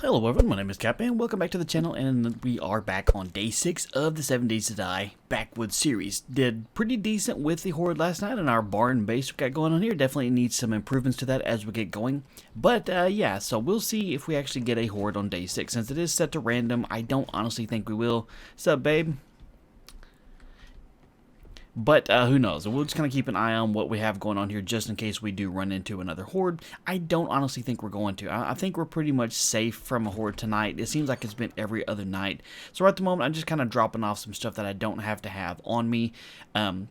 Hello everyone, my name is Capp and welcome back to the channel, and we are back on day 6 of the 7 Days to Die Backwoods series. Did pretty decent with the Horde last night, and our barn base we got going on here definitely needs some improvements to that as we get going. But yeah, so we'll see if we actually get a Horde on day 6. Since it is set to random, I don't honestly think we will. What's up, babe? But who knows? We'll just kind of keep an eye on what we have going on here just in case we do run into another Horde. I don't honestly think we're going to. I think we're pretty much safe from a Horde tonight. It seems like it's been every other night. So at the moment, I'm just kind of dropping off some stuff that I don't have to have on me.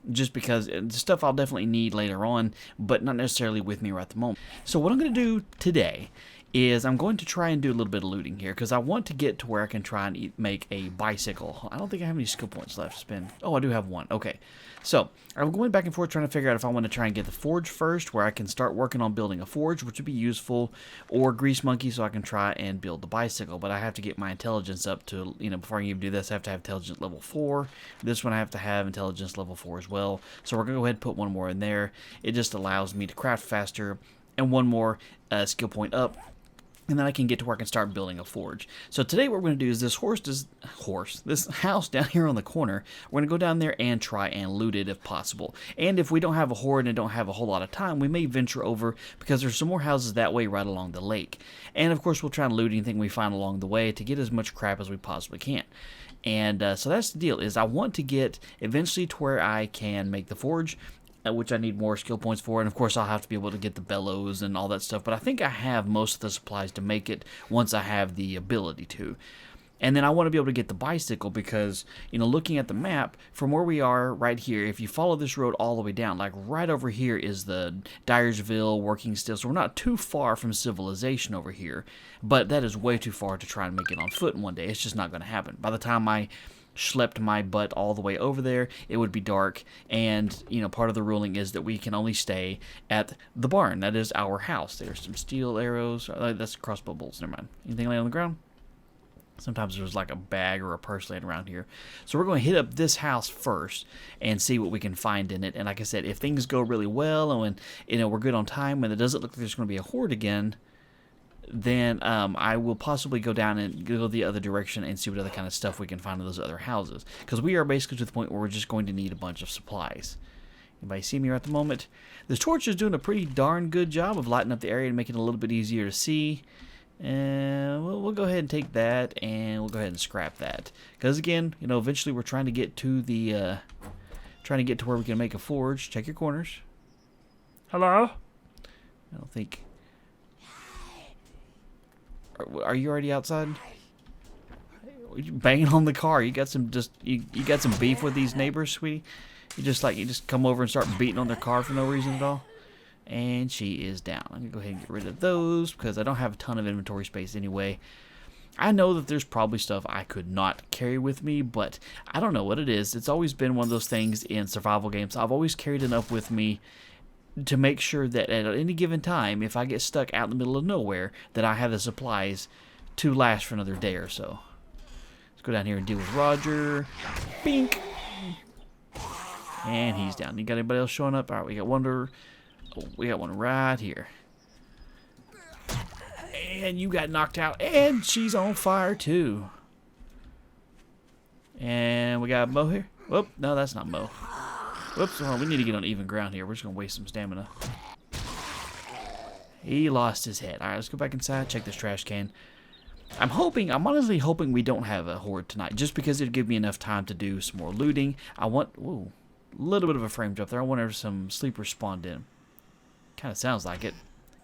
Just because it's stuff I'll definitely need later on, but not necessarily with me right at the moment. So what I'm going to do today is I'm going to try and do a little bit of looting here, because I want to get to where I can try and make a bicycle. I don't think I have any skill points left to spend. Oh, I do have one. Okay. So, I'm going back and forth trying to figure out if I want to try and get the forge first, where I can start working on building a forge, which would be useful, or grease monkey so I can try and build the bicycle. But I have to get my intelligence up to, before I can even do this, I have to have intelligence level 4. This one I have to have intelligence level 4 as well. So we're going to go ahead and put one more in there. It just allows me to craft faster, and one more skill point up. And then I can get to where I can start building a forge. So today what we're going to do is this this house down here on the corner, we're going to go down there and try and loot it if possible. And if we don't have a horde and don't have a whole lot of time, we may venture over, because there's some more houses that way right along the lake. And of course we'll try and loot anything we find along the way to get as much crap as we possibly can. And so that's the deal, is I want to get eventually to where I can make the forge, which I need more skill points for, and of course I'll have to be able to get the bellows and all that stuff, but I think I have most of the supplies to make it once I have the ability to. And then I want to be able to get the bicycle, because, looking at the map, from where we are right here, if you follow this road all the way down, like right over here is the Dyersville working still, so we're not too far from civilization over here, but that is way too far to try and make it on foot in one day. It's just not going to happen. By the time I schlepped my butt all the way over there, it would be dark, and part of the ruling is that we can only stay at the barn. That is our house. There's some steel arrows. That's crossbow bolts. Never mind. Anything laying on the ground? Sometimes there's like a bag or a purse laying around here. So we're going to hit up this house first and see what we can find in it. And like I said, if things go really well and when we're good on time and it doesn't look like there's going to be a horde again, then I will possibly go down and go the other direction and see what other kind of stuff we can find in those other houses. Because we are basically to the point where we're just going to need a bunch of supplies. Anybody see me here at the moment? This torch is doing a pretty darn good job of lighting up the area and making it a little bit easier to see. And we'll go ahead and take that, and we'll go ahead and scrap that. Because again, eventually we're trying to get to the where we can make a forge. Check your corners. Hello? I don't think. Are you already outside? Are you banging on the car? You got some you got some beef with these neighbors, sweetie? You just come over and start beating on their car for no reason at all? And she is down. I'm gonna go ahead and get rid of those because I don't have a ton of inventory space anyway. I know that there's probably stuff I could not carry with me, but I don't know what it is. It's always been one of those things in survival games. I've always carried enough with me to make sure that at any given time, if I get stuck out in the middle of nowhere, that I have the supplies to last for another day or so. Let's go down here and deal with Roger. Bink! And he's down. You got anybody else showing up? Alright, we got one right here. And you got knocked out, and she's on fire too. And we got Mo here. Whoop, no, that's not Mo. Whoops, hold on, we need to get on even ground here. We're just going to waste some stamina. He lost his head. Alright, let's go back inside, check this trash can. I'm honestly hoping we don't have a horde tonight, just because it'd give me enough time to do some more looting. I want, ooh, a little bit of a frame drop there. I wonder if some sleepers spawned in. Kind of sounds like it.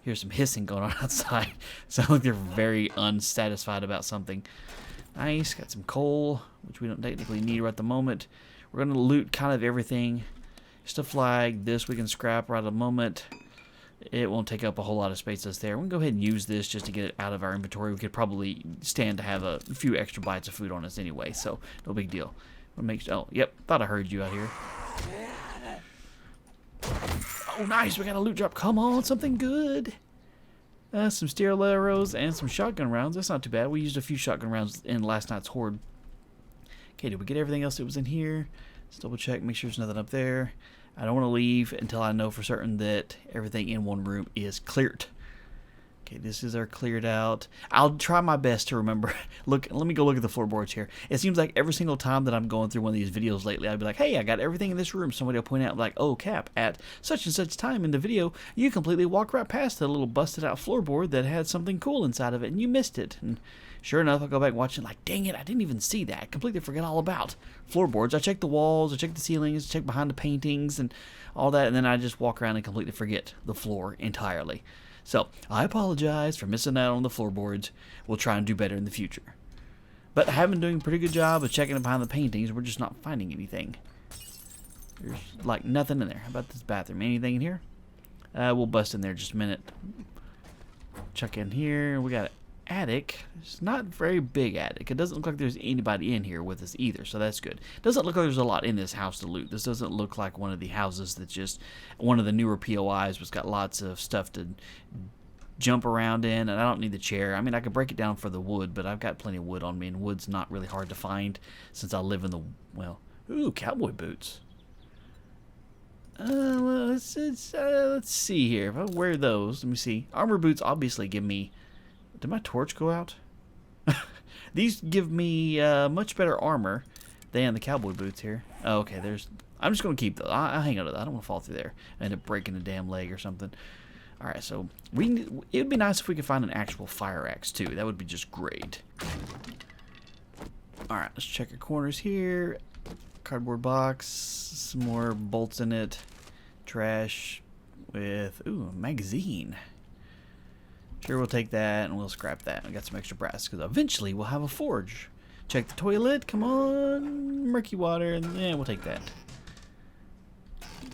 Here's some hissing going on outside. Sounds like they're very unsatisfied about something. Nice, got some coal, which we don't technically need right at the moment. We're going to loot kind of everything. Stuff like this we can scrap right at the moment. It won't take up a whole lot of space that's there. We're going to go ahead and use this just to get it out of our inventory. We could probably stand to have a few extra bites of food on us anyway, so no big deal. Oh, yep, thought I heard you out here. Oh, nice, we got a loot drop. Come on, something good. Some steel arrows and some shotgun rounds. That's not too bad. We used a few shotgun rounds in last night's horde. Okay, did we get everything else that was in here? Let's double check, make sure there's nothing up there. I don't want to leave until I know for certain that everything in one room is cleared. Okay, this is our cleared out. I'll try my best to remember. Look, let me go look at the floorboards here. It seems like every single time that I'm going through one of these videos lately, I'll be like, hey, I got everything in this room. Somebody will point out, like, oh, Capp, at such and such time in the video, you completely walked right past the little busted out floorboard that had something cool inside of it, and you missed it. And sure enough, I'll go back and watch it like, dang it, I didn't even see that. I completely forgot all about floorboards. I checked the walls, I checked the ceilings, I checked behind the paintings and all that, and then I just walk around and completely forget the floor entirely. So, I apologize for missing out on the floorboards. We'll try and do better in the future. But I have been doing a pretty good job of checking behind the paintings. We're just not finding anything. There's like nothing in there. How about this bathroom? Anything in here? We'll bust in there just a minute. Check in here. We got an attic. It's not a very big attic. It doesn't look like there's anybody in here with us either, so that's good. It doesn't look like there's a lot in this house to loot. This doesn't look like one of the houses that's just one of the newer POIs was got lots of stuff to jump around in, and I don't need the chair. I mean, I could break it down for the wood, but I've got plenty of wood on me, and wood's not really hard to find since I live in the, well, ooh, cowboy boots. Let's see here. If I wear those, let me see. Armor boots obviously give me... Did my torch go out? These give me much better armor than the cowboy boots here. Oh, okay, there's... I'm just going to keep those. I'll hang on to that. I don't want to fall through there. I end up breaking a damn leg or something. Alright, so it would be nice if we could find an actual fire axe, too. That would be just great. Alright, let's check our corners here. Cardboard box. Some more bolts in it. Trash with... Ooh, a magazine. Sure, we'll take that and we'll scrap that. I got some extra brass because eventually we'll have a forge. Check the toilet. Come on. Murky water. And yeah, we'll take that.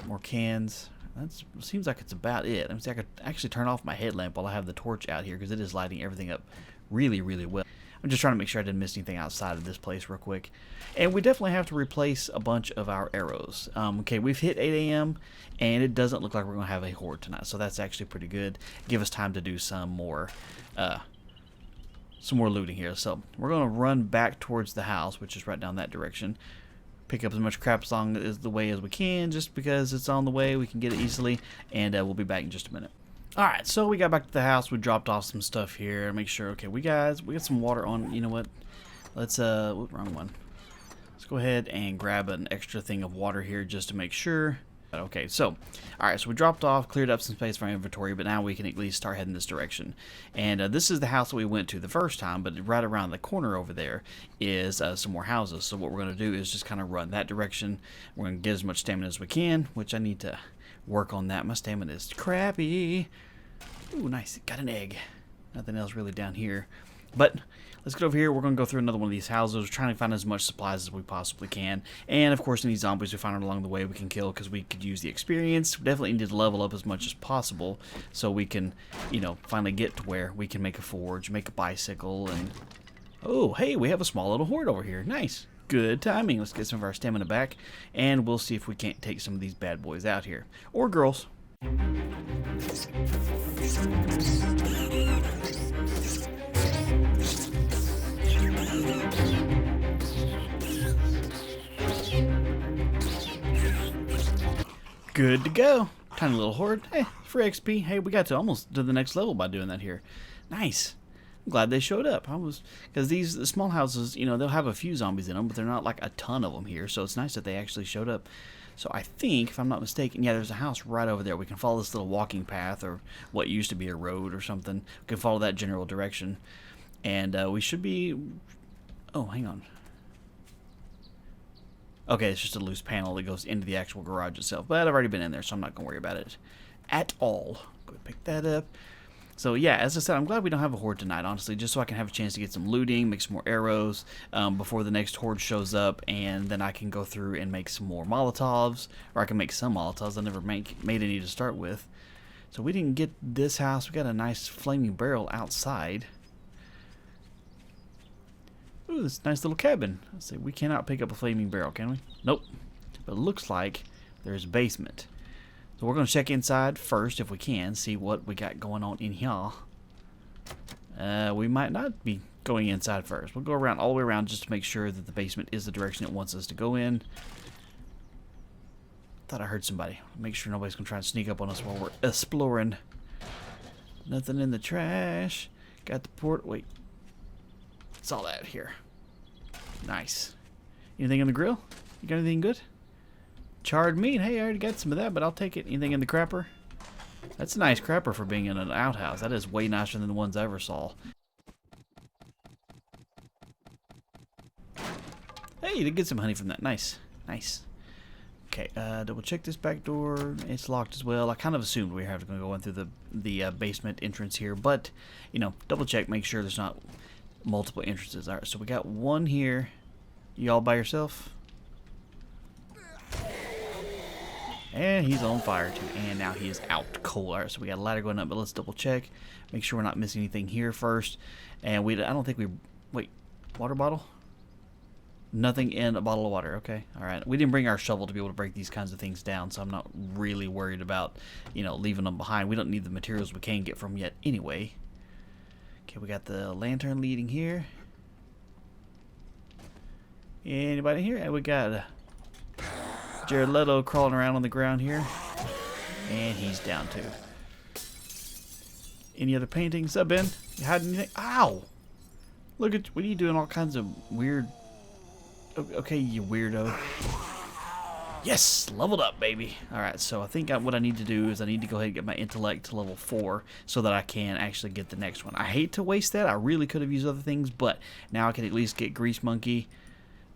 More cans. That seems like it's about it. Let me see, I could actually turn off my headlamp while I have the torch out here because it is lighting everything up really, really well. I'm just trying to make sure I didn't miss anything outside of this place real quick. And we definitely have to replace a bunch of our arrows. Okay, we've hit 8 a.m. and it doesn't look like we're going to have a horde tonight. So that's actually pretty good. Give us time to do some more looting here. So we're going to run back towards the house, which is right down that direction. Pick up as much crap along the way as we can, just because it's on the way. We can get it easily. And we'll be back in just a minute. Alright, so we got back to the house. We dropped off some stuff here. Make sure, okay, we got some water on. You know what? Let's, wrong one. Let's go ahead and grab an extra thing of water here just to make sure. Okay, so, alright, so we dropped off, cleared up some space for our inventory, but now we can at least start heading this direction. And this is the house that we went to the first time, but right around the corner over there is some more houses. So what we're going to do is just kind of run that direction. We're going to get as much stamina as we can, which I need to work on that. My stamina is crappy. Ooh, nice. Got an egg. Nothing else really down here. But let's get over here. We're going to go through another one of these houses. We're trying to find as much supplies as we possibly can. And, of course, any zombies we find along the way we can kill because we could use the experience. We definitely need to level up as much as possible so we can, you know, finally get to where we can make a forge, make a bicycle, and... Oh, hey, we have a small little horde over here. Nice. Good timing. Let's get some of our stamina back, and we'll see if we can't take some of these bad boys out here. Or girls. Good to go. Tiny little horde. Hey, free XP. Hey, we got to almost to the next level by doing that here. Nice. I'm glad they showed up. Because the small houses, you know, they'll have a few zombies in them, but they're not like a ton of them here. So it's nice that they actually showed up. So I think, if I'm not mistaken, yeah, there's a house right over there. We can follow this little walking path, or what used to be a road or something. We can follow that general direction. And we should be... Oh, hang on. Okay, it's just a loose panel that goes into the actual garage itself. But I've already been in there, so I'm not going to worry about it at all. Go ahead and pick that up. So yeah, as I said, I'm glad we don't have a horde tonight, honestly, just so I can have a chance to get some looting, make some more arrows before the next horde shows up, and then I can go through and make some more Molotovs, or I can make some Molotovs. I never made any to start with. So we didn't get this house. We got a nice flaming barrel outside. Ooh, this nice little cabin. Let's see, we cannot pick up a flaming barrel, can we? Nope. But it looks like there's a basement. So we're going to check inside first if we can, see what we got going on in here. We might not be going inside first. We'll go around all the way around just to make sure that the basement is the direction it wants us to go in. Thought I heard somebody. Make sure nobody's going to try and sneak up on us while we're exploring. Nothing in the trash. Got the port. Wait. What's all that here? Nice. Anything in the grill? You got anything good? Charred meat. Hey, I already got some of that, but I'll take it. Anything in the crapper? That's a nice crapper for being in an outhouse. That is way nicer than the ones I ever saw. Hey, you did get some honey from that. Nice. Nice. Okay, double check this back door. It's locked as well. I kind of assumed we were going to go in through the basement entrance here, but, you know, double check, make sure there's not multiple entrances. All right, so we got one here. You all by yourself? And he's on fire too, and now he is out cold. All right, so we got a ladder going up, but let's double check, make sure we're not missing anything here first. And I don't think we, wait, water bottle? Nothing in a bottle of water. Okay, all right. We didn't bring our shovel to be able to break these kinds of things down, so I'm not really worried about, you know, leaving them behind. We don't need the materials we can get from yet anyway. Okay, we got the lantern leading here. Anybody here? And we got Jared Leto crawling around on the ground here. And he's down too. Any other paintings? Up, Ben? You hiding anything? Ow! Look at, what are you doing? All kinds of weird... Okay, you weirdo. Yes! Leveled up, baby. Alright, so I think what I need to do is I need to go ahead and get my intellect to level 4 so that I can actually get the next one. I hate to waste that. I really could have used other things, but now I can at least get Grease Monkey.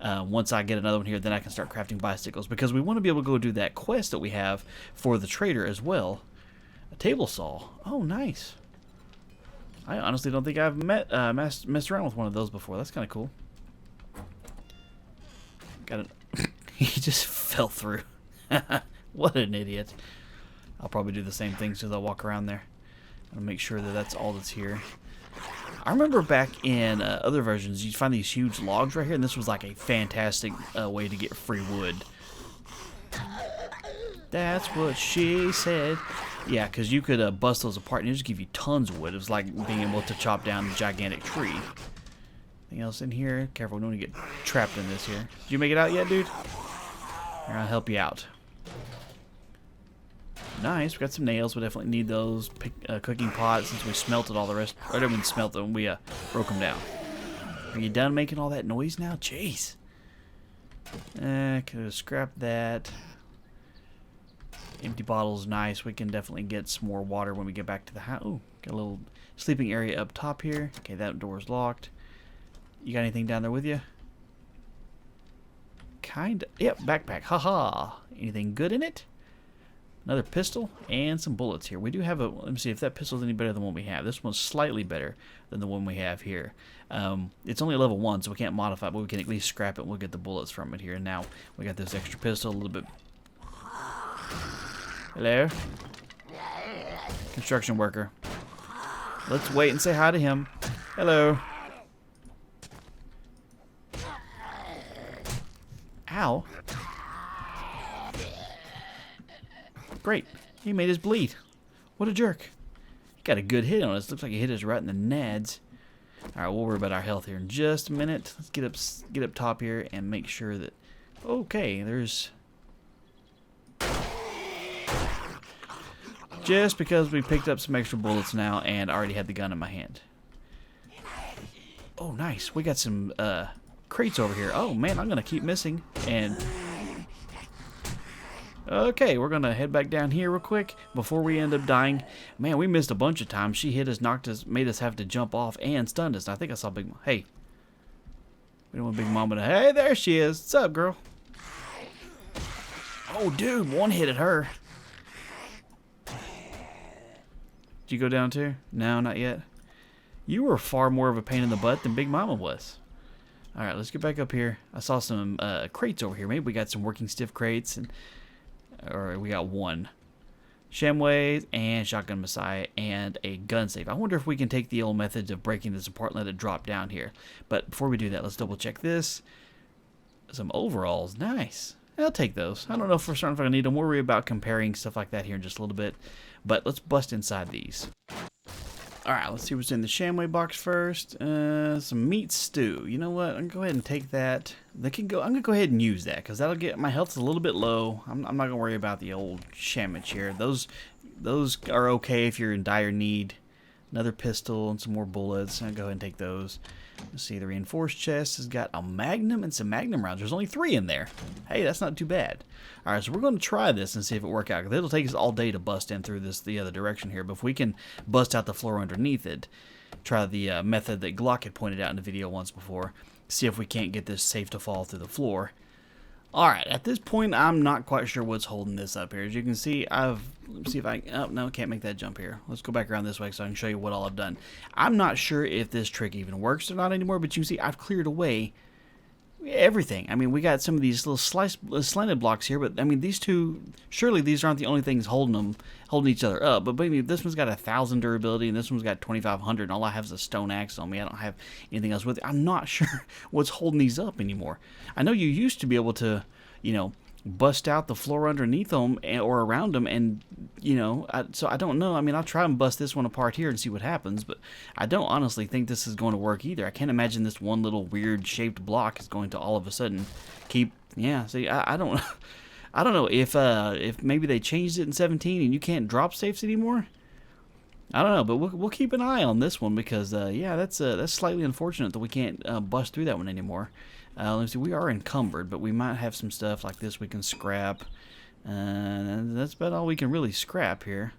Once I get another one here, then I can start crafting bicycles, because we want to be able to go do that quest that we have for the trader as well. A table saw. Oh, nice. I honestly don't think I've messed around with one of those before. That's kind of cool. Got it. He just fell through. What an idiot. I'll probably do the same thing as I walk around there. I'll make sure that that's all that's here. I remember back in other versions, you'd find these huge logs right here, and this was like a fantastic way to get free wood. That's what she said. Yeah, because you could bust those apart and it just give you tons of wood. It was like being able to chop down a gigantic tree. Anything else in here? Careful, don't want to get trapped in this here. Did you make it out yet, dude? Here, I'll help you out. Nice, we got some nails. We definitely need those. Cooking pot, since we smelted all the rest. Or didn't smelt them, we broke them down. Are you done making all that noise now? Jeez. Could have scrapped that. Empty bottle's nice. We can definitely get some more water when we get back to the house. Ooh, got a little sleeping area up top here. Okay, that door's locked. You got anything down there with you? Kinda. Yep, backpack. Haha. Anything good in it? Another pistol and some bullets here. We do have a... Let me see if that pistol's any better than what we have. This one's slightly better than the one we have here. It's only level 1, so we can't modify it, but we can at least scrap it and we'll get the bullets from it here. And now we got this extra pistol, a little bit... Hello? Construction worker. Let's wait and say hi to him. Hello. Ow. Great. He made us bleed. What a jerk. He got a good hit on us. Looks like he hit us right in the nads. Alright, we'll worry about our health here in just a minute. Let's get up top here and make sure that... Okay, there's... Just because we picked up some extra bullets now and I already had the gun in my hand. Oh, nice. We got some crates over here. Oh, man, I'm going to keep missing. And... Okay, we're going to head back down here real quick before we end up dying. Man, we missed a bunch of times. She hit us, knocked us, made us have to jump off, and stunned us. I think I saw Big Mom. Hey. We don't want Big Mama to... Hey, there she is. What's up, girl? Oh, dude, one hit at her. Did you go down too? No, not yet. You were far more of a pain in the butt than Big Mama was. Alright, let's get back up here. I saw some crates over here. Maybe we got some working stiff crates, and or we got one. Shamways and Shotgun Messiah and a gun safe. I wonder if we can take the old methods of breaking this apart and let it drop down here. But before we do that, let's double check this. Some overalls. Nice. I'll take those. I don't know for certain if I need them. We'll worry about comparing stuff like that here in just a little bit. But let's bust inside these. Alright, let's see what's in the Shamway box first. Some meat stew. You know what? I'm going to go ahead and take that. I'm going to go ahead and use that, because that'll get my health's a little bit low. I'm not going to worry about the old shamwich here. Those are okay if you're in dire need. Another pistol and some more bullets. I'll go ahead and take those. Let's see, the reinforced chest has got a magnum and some magnum rounds. There's only 3 in there. Hey, that's not too bad. Alright, so we're going to try this and see if it works out. 'Cause it'll take us all day to bust in through the other direction here. But if we can bust out the floor underneath it, try the method that Glock had pointed out in the video once before, see if we can't get this safe to fall through the floor. Alright, at this point, I'm not quite sure what's holding this up here. As you can see, let's see if I, oh, no, can't make that jump here. Let's go back around this way so I can show you what all I've done. I'm not sure if this trick even works or not anymore, but you can see I've cleared away everything. I mean, we got some of these little slanted blocks here, but I mean, these two, surely these aren't the only things holding each other up. But I mean, this one's got 1,000 durability, and this one's got 2,500, and all I have is a stone axe on me. I don't have anything else with it. I'm not sure what's holding these up anymore. I know you used to be able to, you know, bust out the floor underneath them or around them, and you know, so I don't know. I mean, I'll try and bust this one apart here and see what happens, but I don't honestly think this is going to work either. I can't imagine this one little weird shaped block is going to all of a sudden keep, yeah, see, I don't I don't know if maybe they changed it in 17 and you can't drop safes anymore. I don't know, but we'll keep an eye on this one because yeah, that's slightly unfortunate that we can't bust through that one anymore. Let's see, we are encumbered, but we might have some stuff like this we can scrap. That's about all we can really scrap here.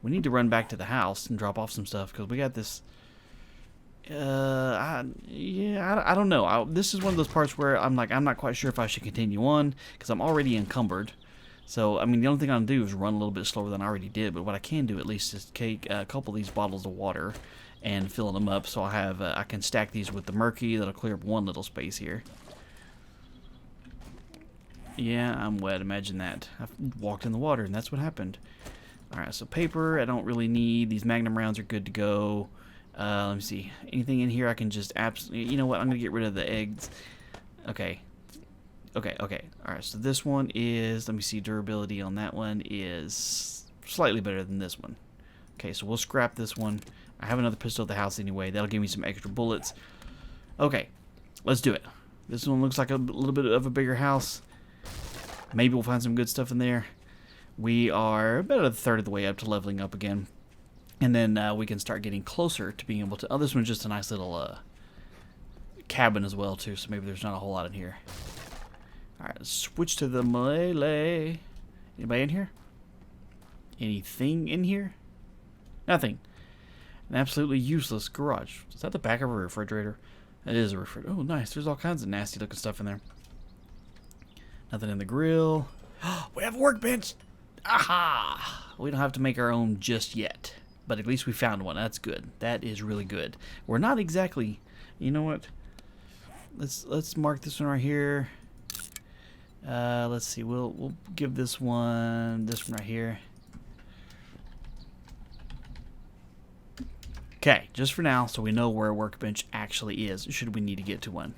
We need to run back to the house and drop off some stuff because we got this. I don't know. This is one of those parts where I'm like, I'm not quite sure if I should continue on because I'm already encumbered. So, I mean, the only thing I'm going to do is run a little bit slower than I already did. But what I can do at least is take a couple of these bottles of water and fill them up. So I can stack these with the murky. That'll clear up one little space here. Yeah, I'm wet. Imagine that. I walked in the water, and that's what happened. Alright, so paper I don't really need. These magnum rounds are good to go. Let me see. Anything in here I can just absolutely... You know what? I'm going to get rid of the eggs. Okay. Okay. Alright, so this one is... Let me see. Durability on that one is slightly better than this one. Okay, so we'll scrap this one. I have another pistol at the house anyway. That'll give me some extra bullets. Okay, let's do it. This one looks like a little bit of a bigger house. Maybe we'll find some good stuff in there. We are about a third of the way up to leveling up again. And then we can start getting closer to being able to... Oh, this one's just a nice little cabin as well, too. So maybe there's not a whole lot in here. Alright, let's switch to the melee. Anybody in here? Anything in here? Nothing. An absolutely useless garage. Is that the back of a refrigerator? It is a refrigerator. Oh, nice. There's all kinds of nasty looking stuff in there. Nothing in the grill. We have a workbench! Aha! We don't have to make our own just yet. But at least we found one. That's good. That is really good. We're not exactly... You know what? Let's mark this one right here. Let's see. We'll give this one right here. Okay, just for now, so we know where a workbench actually is, should we need to get to one.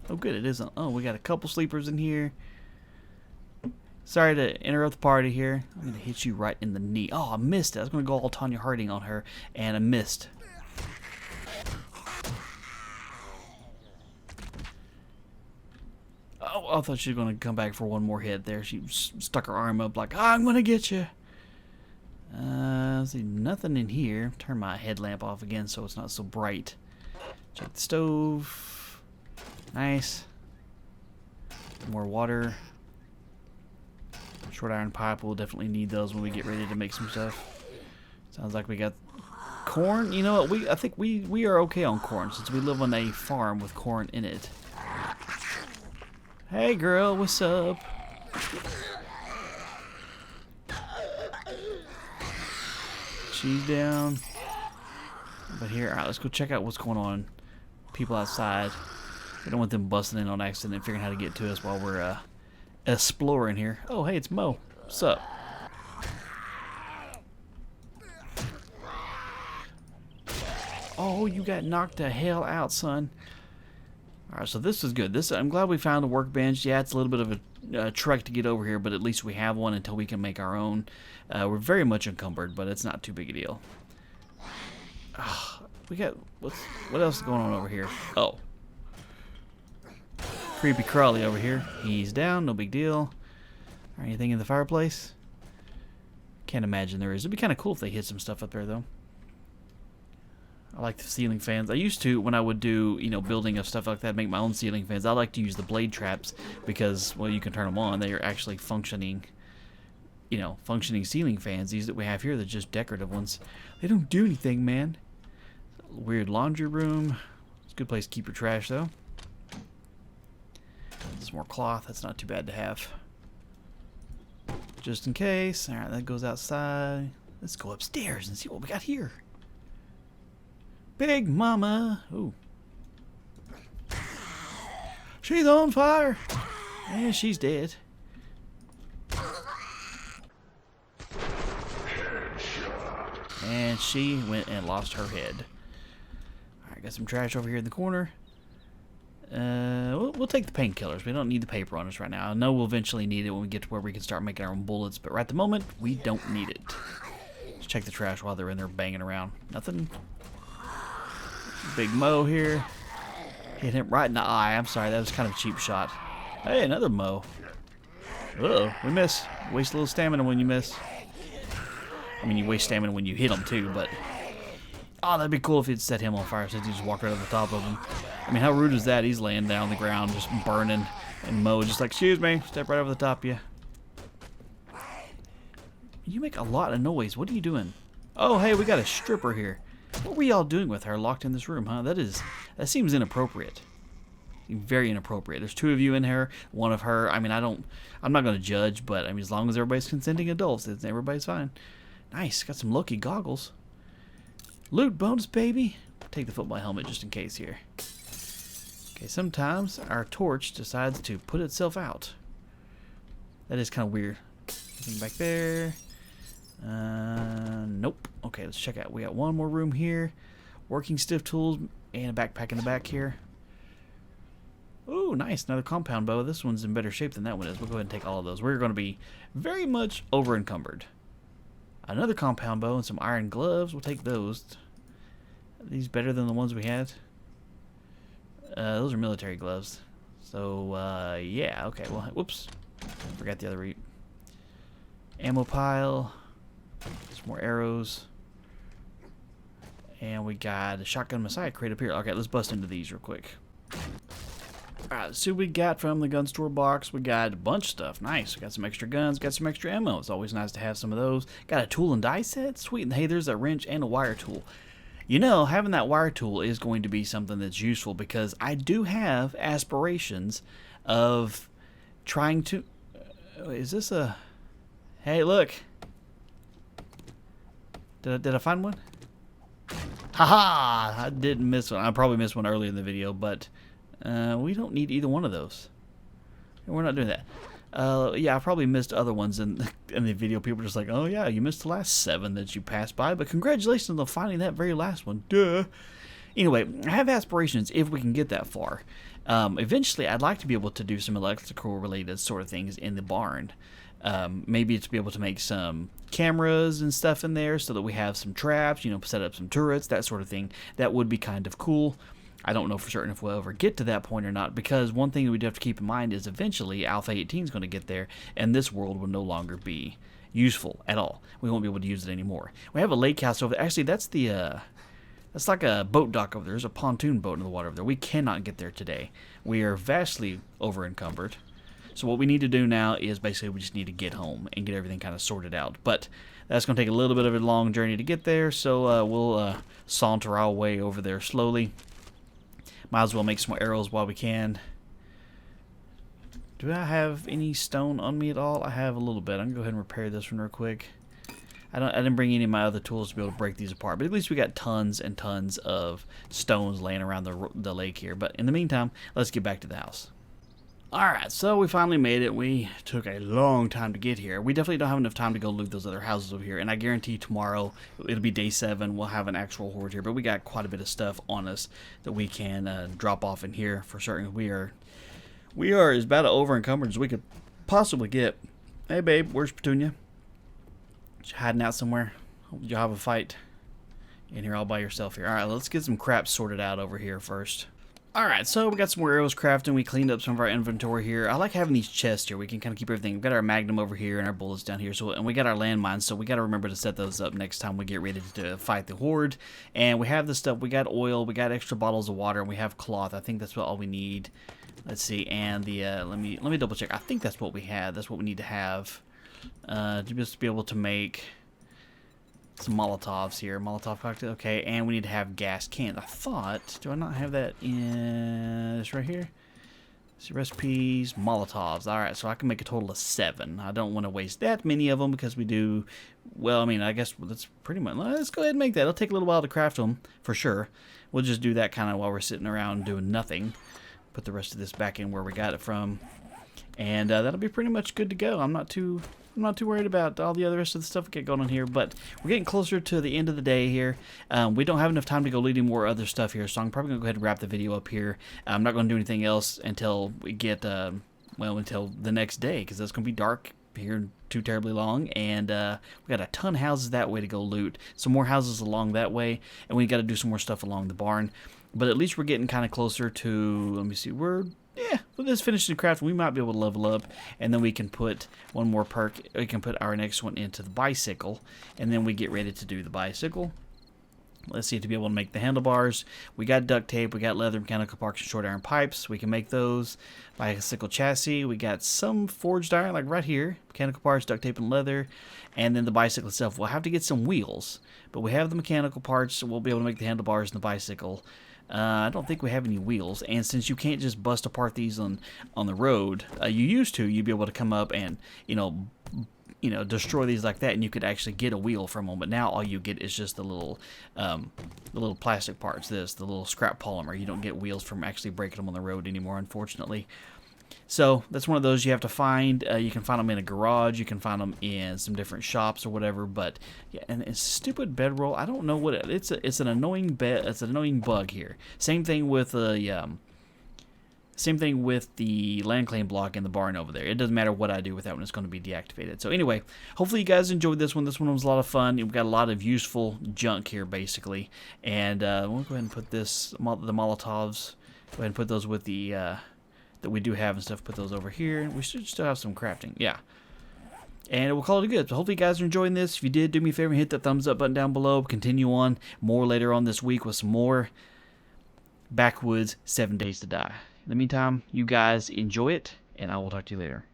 Oh, good, it isn't. Oh, we got a couple sleepers in here. Sorry to interrupt the party here. I'm going to hit you right in the knee. Oh, I missed it. I was going to go all Tanya Harding on her, and I missed. Oh, I thought she was going to come back for one more hit there. She stuck her arm up like, I'm going to get you. See, nothing in here. Turn my headlamp off again so it's not so bright. Check the stove. Nice. More water. Short iron pipe. We'll definitely need those when we get ready to make some stuff. Sounds like we got corn. You know what? I think we are okay on corn since we live on a farm with corn in it. Hey girl, what's up? She's down. But here, alright, let's go check out what's going on. People outside. We don't want them busting in on accident and figuring out how to get to us while we're exploring here. Oh, hey, it's Mo. What's up? Oh, you got knocked the hell out, son. Alright, so this is good. I'm glad we found a workbench. Yeah, it's a little bit of a trek to get over here, but at least we have one until we can make our own. We're very much encumbered, but it's not too big a deal. We got... What else is going on over here? Oh. Creepy crawly over here. He's down, no big deal. Anything in the fireplace? Can't imagine there is. It'd be kind of cool if they hit some stuff up there, though. I like the ceiling fans. I used to, when I would do, you know, building of stuff like that, make my own ceiling fans. I like to use the blade traps because, well, you can turn them on. They are actually functioning, you know, functioning ceiling fans. These that we have here, they're just decorative ones. They don't do anything, man. Weird laundry room. It's a good place to keep your trash, though. Some more cloth. That's not too bad to have. Just in case. Alright, that goes outside. Let's go upstairs and see what we got here. Big Mama. Ooh. She's on fire. And she's dead. And she went and lost her head. Alright, got some trash over here in the corner. We'll take the painkillers. We don't need the paper on us right now. I know we'll eventually need it when we get to where we can start making our own bullets, but right at the moment, we don't need it. Let's check the trash while they're in there banging around. Nothing. Big Mo here. Hit him right in the eye. I'm sorry, that was kind of a cheap shot. Hey, another Mo. Uh-oh, we miss. Waste a little stamina when you miss. I mean, you waste stamina when you hit him too, but... Oh, that'd be cool if you'd set him on fire since he just walked right over the top of him. I mean, how rude is that? He's laying down on the ground, just burning, and Mo just like, excuse me, step right over the top of you. You make a lot of noise. What are you doing? Oh, hey, we got a stripper here. What were y'all doing with her locked in this room, huh? That seems inappropriate. Very inappropriate. There's two of you in here, one of her. I mean, I'm not going to judge, but I mean, as long as everybody's consenting adults, everybody's fine. Nice, got some Loki goggles. Loot bonus, baby. Take the football helmet just in case here. Okay, sometimes our torch decides to put itself out. That is kind of weird. Anything back there? Nope. Okay, let's check out. We got one more room here. Working stiff tools and a backpack in the back here. Ooh, nice. Another compound bow. This one's in better shape than that one is. We'll go ahead and take all of those. We're going to be very much over encumbered. Another compound bow and some iron gloves. We'll take those. Are these better than the ones we had? Those are military gloves. So, yeah. Okay, well, whoops. Forgot the other ammo pile. Some more arrows. And we got a shotgun Messiah crate up here. Okay, let's bust into these real quick. Alright, so we got from the gun store box, we got a bunch of stuff. Nice. We got some extra guns, got some extra ammo. It's always nice to have some of those. Got a tool and die set. Sweet. And hey, there's a wrench and a wire tool. You know, having that wire tool is going to be something that's useful because I do have aspirations of trying to... is this a... Hey, look. Did I find one? Haha! I didn't miss one. I probably missed one earlier in the video, but... we don't need either one of those. We're not doing that. Yeah, I probably missed other ones in the video. People are just like, oh yeah, you missed the last 7 that you passed by, but congratulations on finding that very last one. Duh. Anyway, I have aspirations if we can get that far. Eventually, I'd like to be able to do some electrical related sort of things in the barn. Maybe to be able to make some cameras and stuff in there so that we have some traps, you know, set up some turrets, that sort of thing. That would be kind of cool. I don't know for certain if we'll ever get to that point or not, because one thing that we do have to keep in mind is eventually Alpha 18 is going to get there, and this world will no longer be useful at all. We won't be able to use it anymore. We have a lake house over there. Actually, that's like a boat dock over there. There's a pontoon boat in the water over there. We cannot get there today. We are vastly over encumbered. So what we need to do now is basically we just need to get home and get everything kind of sorted out. But that's going to take a little bit of a long journey to get there, so we'll saunter our way over there slowly. Might as well make some more arrows while we can. Do I have any stone on me at all? I have a little bit. I'm going to go ahead and repair this one real quick. I didn't bring any of my other tools to be able to break these apart, but at least we got tons and tons of stones laying around the lake here. But in the meantime, let's get back to the house. Alright, so we finally made it. We took a long time to get here. We definitely don't have enough time to go loot those other houses over here, and I guarantee tomorrow, it'll be day 7, we'll have an actual horde here, but we got quite a bit of stuff on us that we can drop off in here for certain. We are as bad over encumbered as we could possibly get. Hey babe, where's Petunia? She's hiding out somewhere. Hope you have a fight in here all by yourself here. Alright, let's get some crap sorted out over here first. Alright, so we got some more arrows crafting. We cleaned up some of our inventory here. I like having these chests here. We can kind of keep everything. We've got our magnum over here and our bullets down here. So, and we got our landmines, so we got to remember to set those up next time we get ready to fight the Horde. And we have this stuff. We got oil, we got extra bottles of water, and we have cloth. I think that's all we need. Let's see, and the let me double check. I think that's what we had. That's what we need to have to just be able to make some Molotovs here. Molotov cocktail. Okay, and we need to have gas cans. I thought, do I not have that in this right here? So recipes, Molotovs. Alright, so I can make a total of 7. I don't want to waste that many of them because we do, well, I mean, I guess that's pretty much, let's go ahead and make that. It'll take a little while to craft them, for sure. We'll just do that kind of while we're sitting around doing nothing. Put the rest of this back in where we got it from. And that'll be pretty much good to go. I'm not too worried about all the other rest of the stuff we get going on here, but we're getting closer to the end of the day here. We don't have enough time to go leading more other stuff here, so I'm probably going to go ahead and wrap the video up here. I'm not going to do anything else until we get, well, until the next day, because it's going to be dark here too terribly long, and we got a ton of houses that way to go loot. Some more houses along that way, and we got to do some more stuff along the barn. But at least we're getting kind of closer to, let me see, yeah, with this finishing craft, we might be able to level up, and then we can put one more perk. We can put our next one into the bicycle, and then we get ready to do the bicycle. Let's see, to be able to make the handlebars, we got duct tape, we got leather, mechanical parts, and short iron pipes. We can make those. Bicycle chassis, we got some forged iron, like right here, mechanical parts, duct tape, and leather. And then the bicycle itself, we'll have to get some wheels, but we have the mechanical parts, so we'll be able to make the handlebars and the bicycle. I don't think we have any wheels, and since you can't just bust apart these on the road, you used to, you'd be able to come up and, you know, destroy these like that, and you could actually get a wheel from them. But now all you get is just the little plastic parts. The little scrap polymer. You don't get wheels from actually breaking them on the road anymore, unfortunately. So that's one of those you have to find. You can find them in a garage. You can find them in some different shops or whatever. But yeah, and it's stupid bedroll. I don't know what it's an annoying It's an annoying bug here. Same thing with the land claim block in the barn over there. It doesn't matter what I do with that one; it's going to be deactivated. So anyway, hopefully you guys enjoyed this one. This one was a lot of fun. We've got a lot of useful junk here, basically. And we'll go ahead and put the Molotovs. Go ahead and put those with the that we do have and stuff. Put those over here. We should still have some crafting. Yeah. And we'll call it good. So hopefully you guys are enjoying this. If you did, do me a favor and hit that thumbs up button down below. Continue on more later on this week with some more Backwoods 7 Days to Die. In the meantime, you guys enjoy it, and I will talk to you later.